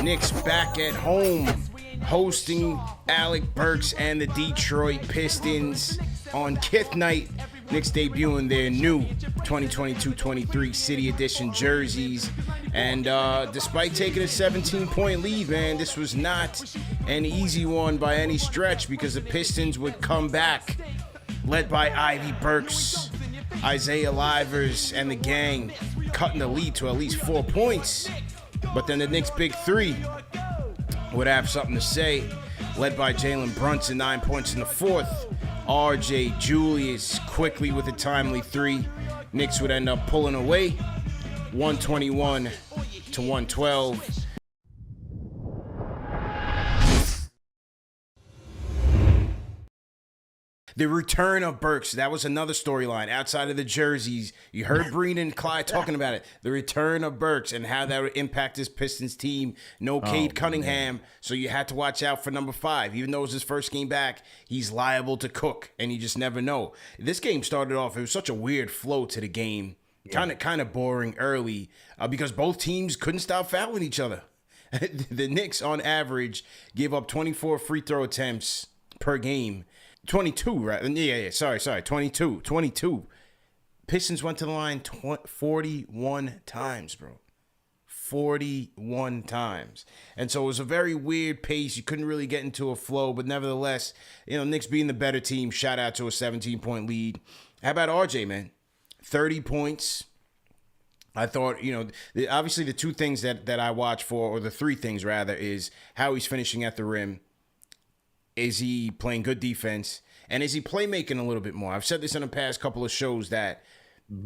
Knicks back at home, hosting Alec Burks and the Detroit Pistons on Kith night. Knicks debuting their new 2022-23 City Edition jerseys. And despite taking a 17-point lead, man, this was not an easy one by any stretch because the Pistons would come back, led by Ivy Burks, Isaiah Livers, and the gang, cutting the lead to at least 4 points. But then the Knicks' big three would have something to say, led by Jalen Brunson, 9 points in the fourth. RJ Julius quickly with a timely three. Knicks would end up pulling away, 121 to 112. The return of Burks, that was another storyline outside of the jerseys. You heard Breen and Clyde talking about it. The return of Burks and how that would impact this Pistons team. No Cade Cunningham, so you had to watch out for number 5. Even though it was his first game back, he's liable to cook, and you just never know. This game started off, it was such a weird flow to the game. Kind of boring early because both teams couldn't stop fouling each other. The Knicks, on average, gave up 24 free throw attempts per game. 22, right? Yeah, sorry, 22. Pistons went to the line 41 times, bro. 41 times. And so it was a very weird pace. You couldn't really get into a flow, but nevertheless, Knicks being the better team, shout out to a 17-point lead. How about RJ, man? 30 points. I thought, obviously the two things that I watch for, or the three things rather, is how he's finishing at the rim. Is he playing good defense? And is he playmaking a little bit more? I've said this in the past couple of shows that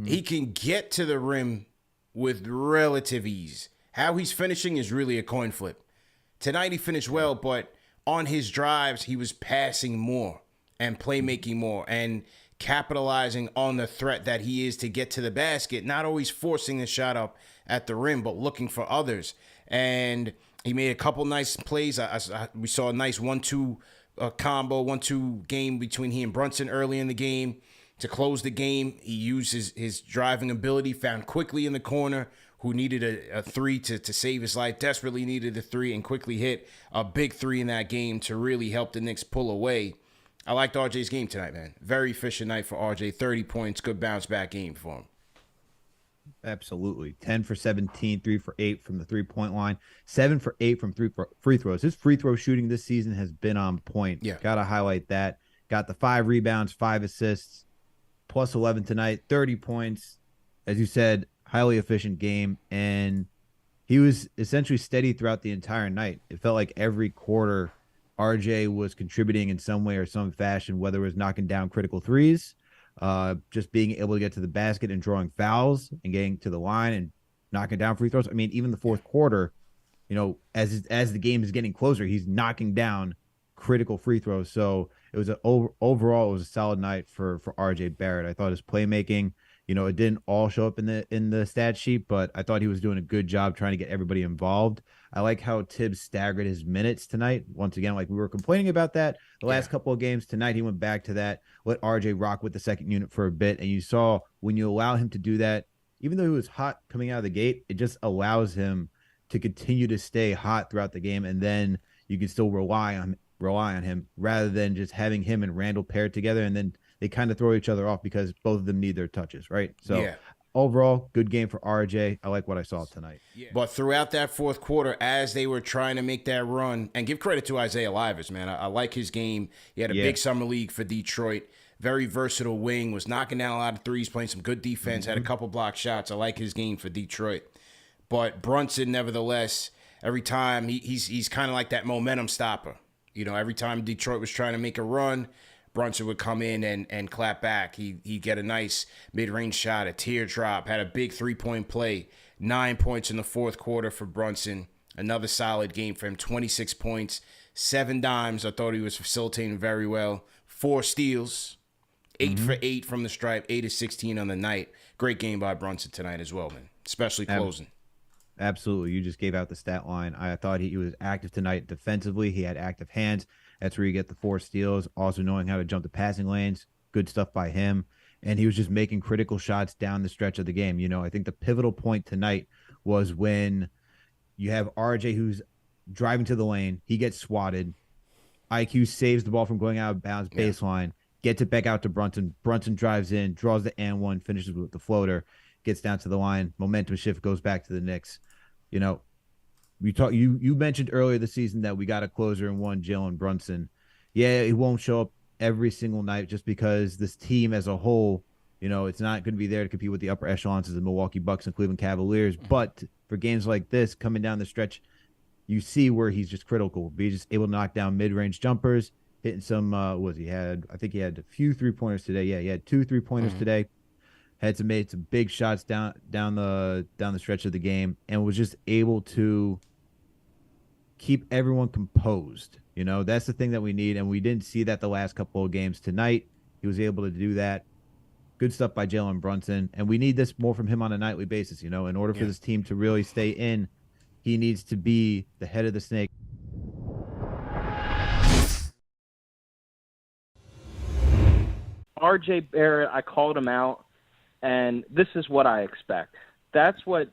he can get to the rim with relative ease. How he's finishing is really a coin flip. Tonight he finished well, but on his drives, he was passing more and playmaking more and capitalizing on the threat that he is to get to the basket, not always forcing the shot up at the rim, but looking for others. And he made a couple nice plays. We saw a nice 1-2 combo, 1-2 game between he and Brunson early in the game to close the game. He used his driving ability, found quickly in the corner, who needed a three to save his life, desperately needed a three, and quickly hit a big three in that game to really help the Knicks pull away. I liked RJ's game tonight, man. Very efficient night for RJ. 30 points, good bounce back game for him. Absolutely. 10 for 17, 3 for 8 from the three-point line, 7 for 8 from free throws. His free throw shooting this season has been on point. Yeah. Got to highlight that. Got the 5 rebounds, 5 assists, plus 11 tonight, 30 points. As you said, highly efficient game. And he was essentially steady throughout the entire night. It felt like every quarter RJ was contributing in some way or some fashion, whether it was knocking down critical threes, just being able to get to the basket and drawing fouls and getting to the line and knocking down free throws. I mean, even the fourth quarter, as the game is getting closer, he's knocking down critical free throws. So it was overall, it was a solid night for RJ Barrett. I thought his playmaking, it didn't all show up in the stat sheet, but I thought he was doing a good job trying to get everybody involved. I like how Tibbs staggered his minutes tonight. Once again, like we were complaining about that the last couple of games. Tonight, he went back to that, let RJ rock with the second unit for a bit. And you saw when you allow him to do that, even though he was hot coming out of the gate, it just allows him to continue to stay hot throughout the game. And then you can still rely on him rather than just having him and Randall paired together. And then they kind of throw each other off because both of them need their touches, right? So overall, good game for RJ. I like what I saw tonight. Yeah. But throughout that fourth quarter, as they were trying to make that run, and give credit to Isaiah Livers, man. I like his game. He had a big summer league for Detroit. Very versatile wing, was knocking down a lot of threes, playing some good defense, had a couple block shots. I like his game for Detroit. But Brunson, nevertheless, every time he's kind of like that momentum stopper. Every time Detroit was trying to make a run, Brunson would come in and clap back. He'd get a nice mid-range shot, a teardrop, had a big three-point play, 9 points in the fourth quarter for Brunson. Another solid game for him, 26 points, 7 dimes. I thought he was facilitating very well. 4 steals, 8 for 8 from the stripe, 8 of 16 on the night. Great game by Brunson tonight as well, man, especially closing. Absolutely. You just gave out the stat line. I thought he was active tonight defensively. He had active hands. That's where you get the 4 steals. Also knowing how to jump the passing lanes. Good stuff by him. And he was just making critical shots down the stretch of the game. I think the pivotal point tonight was when you have RJ, who's driving to the lane. He gets swatted. IQ saves the ball from going out of bounds baseline, gets it back out to Brunson. Brunson drives in, draws the and one, finishes with the floater, gets down to the line. Momentum shift, goes back to the Knicks. You know, you mentioned earlier this season that we got a closer in one, Jalen Brunson. Yeah, he won't show up every single night just because this team as a whole, you know, it's not going to be there to compete with the upper echelons of the Milwaukee Bucks and Cleveland Cavaliers. But for games like this, coming down the stretch, you see where he's just critical. He's just able to knock down mid-range jumpers, hitting some. I think he had a few 3-pointers today. Yeah, he had 2 3-pointers today. Made some big shots down the stretch of the game, and was just able to keep everyone composed. You know, that's the thing that we need, and we didn't see that the last couple of games. Tonight, he was able to do that. Good stuff by Jalen Brunson, and we need this more from him on a nightly basis. You know, in order for this team to really stay in, he needs to be the head of the snake. RJ Barrett, I called him out, and this is what I expect. That's what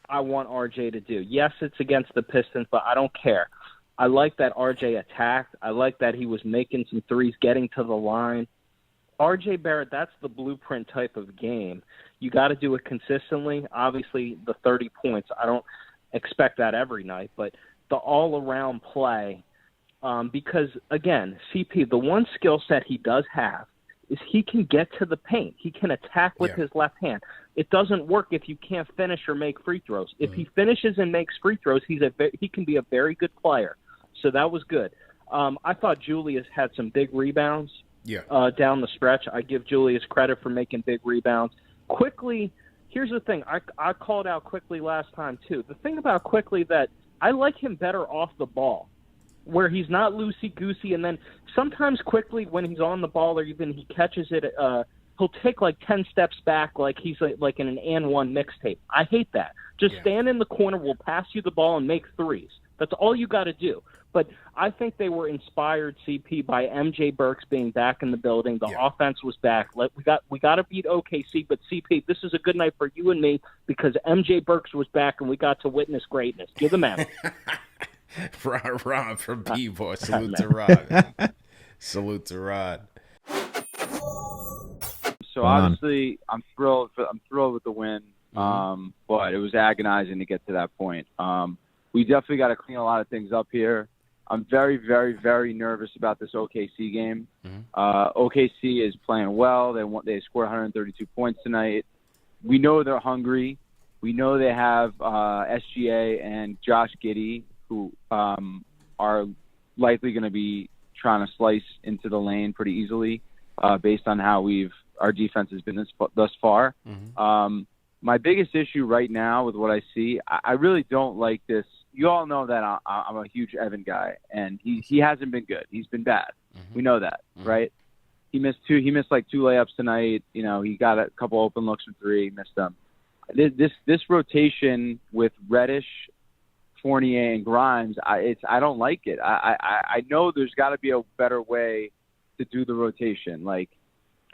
I want RJ to do. Yes, it's against the Pistons, but I don't care. I like that RJ attacked. I like that he was making some threes, getting to the line. RJ Barrett, that's the blueprint type of game. You got to do it consistently. Obviously, the 30 points, I don't expect that every night, but the all-around play, because, again, CP, the one skill set he does have is he can get to the paint. He can attack with his left hand. It doesn't work if you can't finish or make free throws. If he finishes and makes free throws, he can be a very good player. So that was good. I thought Julius had some big rebounds down the stretch. I give Julius credit for making big rebounds. Quickly, here's the thing. I called out Quickly last time too. The thing about Quickly that I like him better off the ball, where he's not loosey-goosey, and then sometimes Quickly when he's on the ball or even he catches it, he'll take like 10 steps back like he's like in an and one mixtape. I hate that. Just stand in the corner, we'll pass you the ball and make threes. That's all you got to do. But I think they were inspired, CP, by MJ Burks being back in the building. The offense was back. We got to beat OKC, but CP, this is a good night for you and me because MJ Burks was back and we got to witness greatness. Give the man. Ron from B-Boy. Salute to Rod. Salute to Rod. So obviously, I'm thrilled with the win, but it was agonizing to get to that point. We definitely got to clean a lot of things up here. I'm very, very, very nervous about this OKC game. OKC is playing well. They scored 132 points tonight. We know they're hungry. We know they have SGA and Josh Giddey, who are likely going to be trying to slice into the lane pretty easily based on how our defense has been thus far. My biggest issue right now with what I see, I really don't like this. You all know that I'm a huge Evan guy, and he hasn't been good. He's been bad. We know that, right? He missed like 2 layups tonight. You know, he got a couple open looks from 3, missed them. This rotation with Reddish, Fournier, and Grimes, I don't like it. I know there's got to be a better way to do the rotation. Like,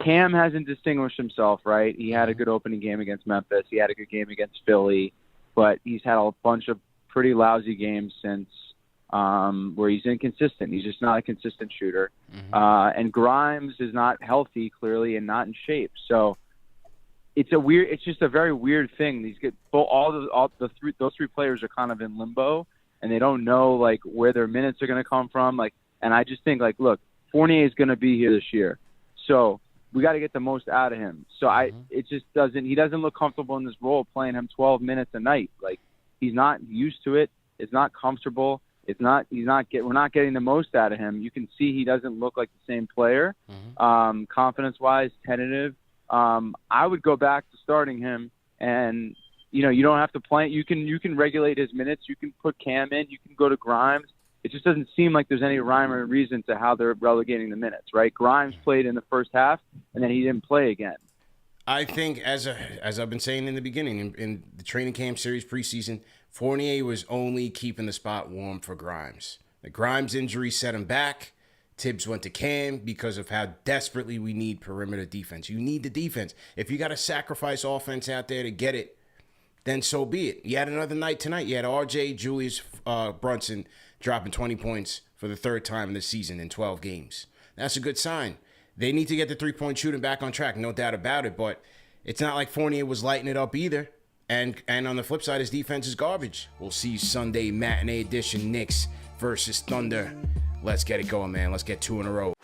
Cam hasn't distinguished himself, right? He had a good opening game against Memphis. He had a good game against Philly, but he's had a bunch of pretty lousy games since where he's inconsistent. He's just not a consistent shooter. And Grimes is not healthy, clearly, and not in shape. So it's just a very weird thing. Those 3 players are kind of in limbo, and they don't know like where their minutes are going to come from. Like, and I just think like, look, Fournier is going to be here this year, so we got to get the most out of him. So he doesn't look comfortable in this role, playing him 12 minutes a night. Like, he's not used to it. It's not comfortable. We're not getting the most out of him. You can see he doesn't look like the same player. Confidence-wise, tentative. I would go back to starting him, and you don't have to play. You can regulate his minutes. You can put Cam in. You can go to Grimes. It just doesn't seem like there's any rhyme or reason to how they're relegating the minutes, right? Grimes played in the first half, and then he didn't play again. I think, as I've been saying in the beginning, in the training camp series preseason, Fournier was only keeping the spot warm for Grimes. The Grimes injury set him back. Tibbs went to Cam because of how desperately we need perimeter defense. You need the defense. If you got to sacrifice offense out there to get it, then so be it. You had another night tonight. You had RJ, Julius Brunson dropping 20 points for the third time this season in 12 games. That's a good sign. They need to get the three-point shooting back on track, no doubt about it, but it's not like Fournier was lighting it up either. And on the flip side, his defense is garbage. We'll see you Sunday matinee edition, Knicks versus Thunder. Let's get it going, man. Let's get 2 in a row.